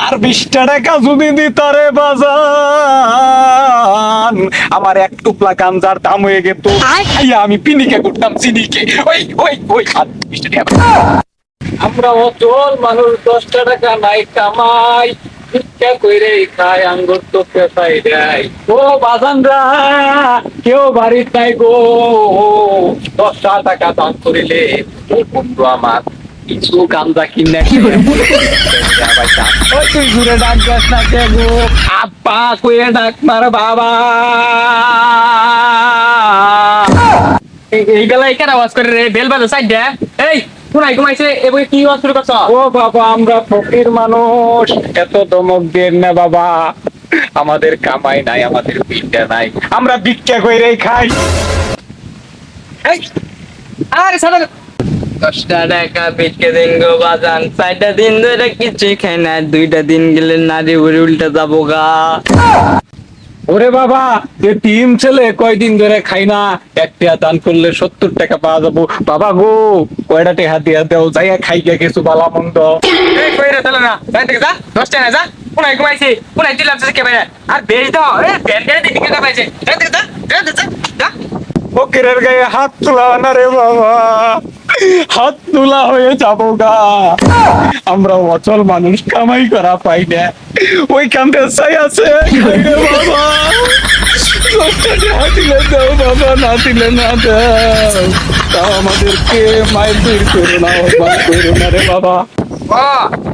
আর 20টা টাকা যদি দিত রে বাজান, আমার এক টুকলা গাঞ্জার দাম হয়ে যেত। আমি পিনিকে করতাম চিনিকে। ওই ওই ওই 20টা টাকা। আমরা অচল মানুষ, 10টা টাকা নাই কামাই, ভিক্ষা কইরে খাই, আঙ্গুর তো পেশাই দেয়। ও বাজানরা, কেউ বাড়ির নাই গো, 10টা টাকা দান করিলে ও বন্ধু আমার কিছু গাঞ্জা কিনে ওই তুই ঘুরে ডাক গাছ না কে গো, আপা কইরে ডাক মার বাবা। এই বেলা এখানে আওয়াজ করে রে, বেল বাজে সাইড দে। এই কোনায় ঘুমাইছে, এবার কি আওয়াজ শুরু করছ? ও বাবা, আমরা ফকির মানুষ, এত দমক দেন না বাবা, আমাদের কামাই নাই, আমাদের ভিক্ষা নাই, আমরা ভিক্ষা কইরেই খাই। এই আরে সাদা 10টা টাকা ভিক্ষা দিন গো বাজান, 4টা দিন ধরে কিছুই খাই না, 2টা দিন গেলে নারী উড়ে উল্টে যাবো গা। ওরে বাবা, যে 3 ছেলে কয়দিন ধরে খাই না, একটা দান করলে 70 টাকা পাওয়া যাবো। বাবা গো, কয়টা টাকা দিয়া দেও, যাইয়া খাই গিয়া কিছু ভালো মন্দ। এই কইরা চলে না, যাই থেকে যা, 10টা না যা, কোনায় ঘুমাইছে, কোনায় দিলাম কে ভাই, আর বেশ দাও, এ ব্যান্ডের দিকে কে পাইছে, যাই থেকে যা, যা। ফকিরের গায়ে হাত তোলা না রে বাবা, হাত তোলা হয়ে যাবো গা। আমরা অচল মানুষ, কামাই করা পাই না, ওই কামটা চাই আছে খাই রে বাবা। 10টা টাকা দিলে দাও বাবা, না দিলে না দাও। তাও আমাদেরকে মায়ের দূর করো না, অপমান করো না রে বাবা। ও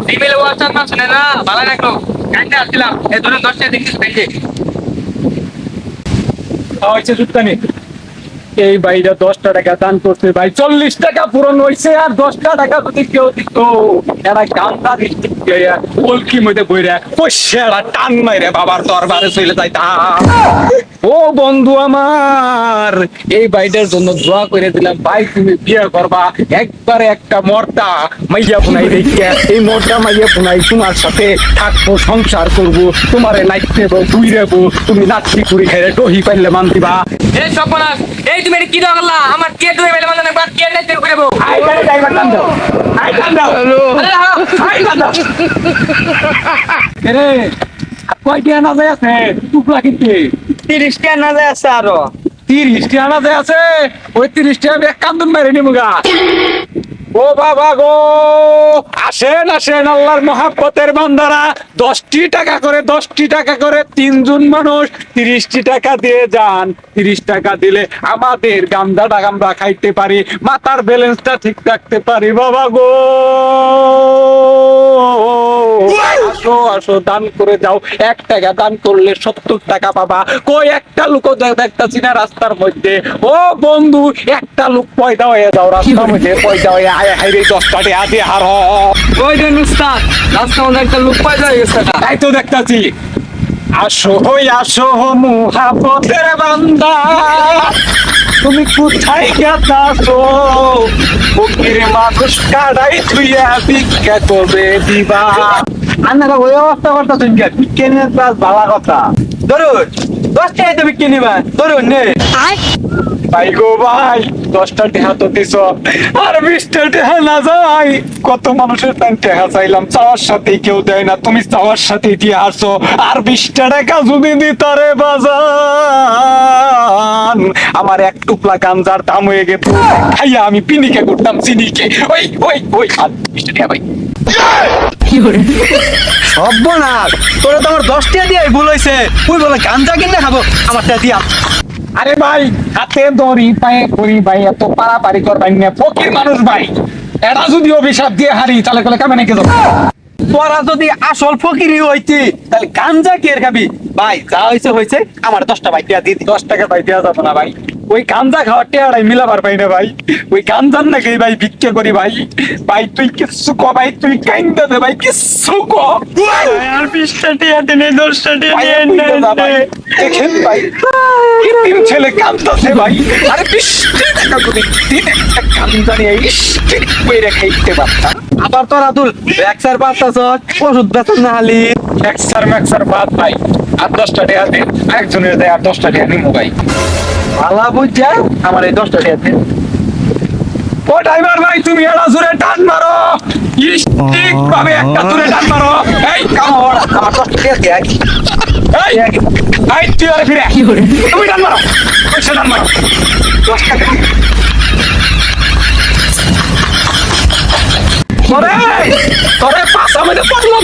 টিভিলে ওয়াচার না শুনে না, ভালো লাগলো, কাইন্ডে আসছিলাম, এই ধরুন 10টা দিন কিছু খাইছে। হয়েছে জুটকানি, এই ভাইরা 10টা টাকা দান করছে ভাই, 40 টাকা পূরণ হয়েছে। আর 10টা টাকা যদি কেউ দিত, এরা গান্দা কলকি মধ্যে বইরা পয়সা টান মাইরে বাবার দরবারে চলে যাইতাম। ও বন্ধু আমার, এই ভাইটার জন্য দোয়া করে দিলাম, ভাই তুমি বিয়ে করবা, একবারে একটা মর্দা মাইয়া বুনাই দেখিয়া, এই মর্দা মাইয়া বুনাই তোমার সাথে থাকবো, সংসার করবো, তোমারে নাইট নেবো, তুই রেবো, তুমি নাচি কুড়ি খাইলে ডহি পাইলে মান দিবা। এই সব বলাস, এই তুমি এটা কি দাও করলা, আমার কে দুই বেলে মানে একবার কে নাই তেল করে দেবো। আই গাড়ি ড্রাইভার টান দাও, আই টান দাও, আই টান দাও। এরে কয়টা না যায় আছে টুকরা কিনতে? 30টা না যায় আছে আরো। 30টা না যায় আছে, ওই 30টা আমি এক কান্দন মেরে নিবো গা। ও বাবা গো, আসেন আসেন আল্লাহর মহাব্বতের বান্দারা, 10টি টাকা করে, 10টি টাকা করে, 3 জন মানুষ 30টি টাকা দিয়ে যান। 30 টাকা দিলে আমাদের গান্দাটা আমরা খাইতে পারি, মাথার ব্যালেন্সটা ঠিক রাখতে পারি। বাবা গো, আসো আসো, দান করে যাও। 1 টাকা দান করলে 70 টাকা পাবা। কই একটা লোক দেখতাছি না রাস্তার মধ্যে। ও বন্ধু, একটা লোক পয়দা হয়ে যাও রাস্তার মধ্যে, পয়দা হয়ে আয় হাইরে 10টা টাকা দিয়ে হার। ওই দেন উস্তাদ, রাস্তার মধ্যে একটা লোক পয়দা হয়ে গেছে। তাই তো দেখতাছি। আসো হই আসো মুহাব্বতের বান্দা, তুমি কোথায় গেছো? ফকির মানুষ কাড়াই তুইয়া ভিক্ষা করে দিবা। আন্নারা ওই অবস্থা করতেছেন কে? ভিক্ষা নিয়ে ক্লাস ভালো কথা। ধরুন 10টাই তো বিক্রি নিবা, ধরুন নে। ভাই গো ভাই, 10টা টাকা তো দিছ, আর 20টা টাকা না যাই। কত মানুষের টাকা চাইলাম, চাওয়ার সাথেই কেউ দেয় না, তুমি চাওয়ার সাথেই দিয়ে আসছো। আর 20টা টাকা যদি দিত রে বাজান, আমার এক টুকলা গাঞ্জার দাম হয়ে যেত। খাইয়া আমি পিনিকে করতাম চিনিকে। ওই ওই ওই 20টা টাকা ভাই। সর্বনাশ, তোরা তো আমার 10টা দিয়ে ভুল হয়েছে। তুই বলে গাঞ্জা কিনে খাবো, আমারটা দিয়া। আরে ভাই, হাতে দড়ি পায়ে করি ভাই, এত পারাপারি করবাই না, ফকির মানুষ ভাই। এরা যদি অভিশাপ দিয়ে হারি, তাহলে কলে কামে নাকি যাবো। তোরা যদি আসল ফকিরি হইতি, তাহলে গাঞ্জা কে খাবি? ভাই যা হয়েছে হয়েছে, আমার 10টা ভাই দিয়া দিয়ে 10 টাকা ভাই দেওয়া যাবে না ভাই, ওই গাঞ্জা খাওয়ার টেয়ারাই মিলাবার পাই না ভাই, ওই গাঞ্জার নাকি ভাই ভিক্ষা করি ভাই। ভাই তুই কিচ্ছু ক ভাই, তুই কাইন্দা দে ভাই, কিচ্ছু ক। আর 20টা টিয়া দিনে 10টা টিয়া ভাই, দেখেন ভাই, এই 3 ছেলে কান্দছে ভাই। আরে 20 টাকা করে দিন একটা গাঞ্জা নিয়ে স্টিক করে খাইতে পারতাম। আবার তোরা তুল ব্যাকসার পাতাছ, ওষুধ বেতন না হালি। এক্সার ম্যাক্সার বাদ ভাই, আর 10টা টাকা দেন, একজনের দেয় আর 10টা টাকা নিমু ভাই। ভালা বুঝা আমার এই 10টা টিয়া দিন। ও ড্রাইভার ভাই তুমি এটা জোরে টান মারো ইস, ঠিকভাবে একটা জোরে টান মারো এই আমার 10 টাকা দিয়ে এই এই তুই আরে ফিরে তুমি টান মারো পয়সা টান মারো 10 টাকা তোরে তোরে পাশা মধ্যে পড়লাম